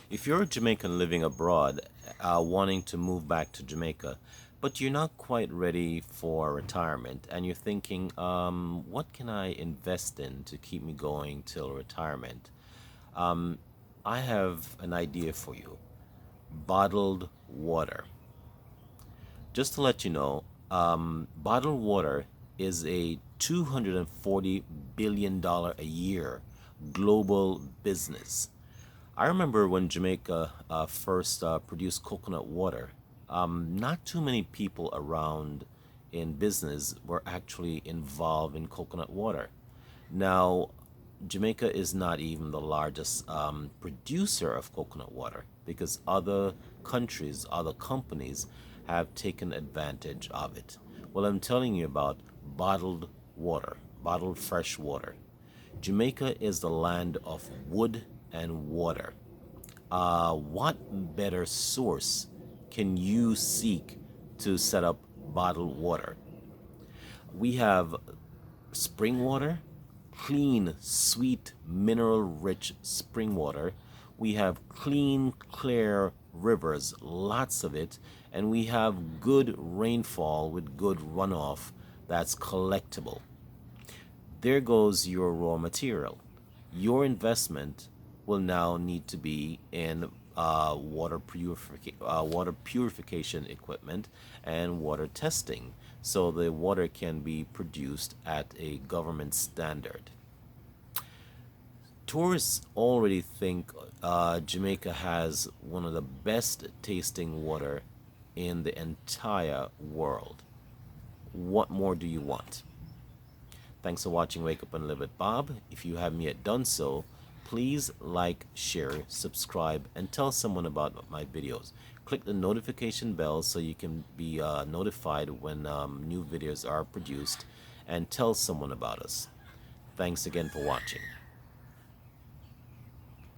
If you're a Jamaican living abroad, wanting to move back to Jamaica, but you're not quite ready for retirement, and you're thinking, what can I invest in to keep me going till retirement? I have an idea for you: bottled water. Just to let you know, bottled water is a $240 billion a year global business. I remember when Jamaica first produced coconut water, not too many people around in business were actually involved in coconut water. Now, Jamaica is not even the largest producer of coconut water because other countries, other companies have taken advantage of it. Well, I'm telling you about bottled water, bottled fresh water. Jamaica is the land of wood and water. What better source can you seek to set up bottled water? We have spring water, clean, sweet, mineral rich spring water. We have clean, clear rivers, lots of it. And we have good rainfall with good runoff that's collectible. There goes your raw material. Your investment will now need to be in water purification equipment and water testing so the water can be produced at a government standard. Tourists already think Jamaica has one of the best tasting water in the entire world. What more do you want? Thanks for watching Wake Up and Live with Bob. If you haven't yet done so, please like, share, subscribe, and tell someone about my videos. Click the notification bell so you can be notified when new videos are produced, and tell someone about us. Thanks again for watching.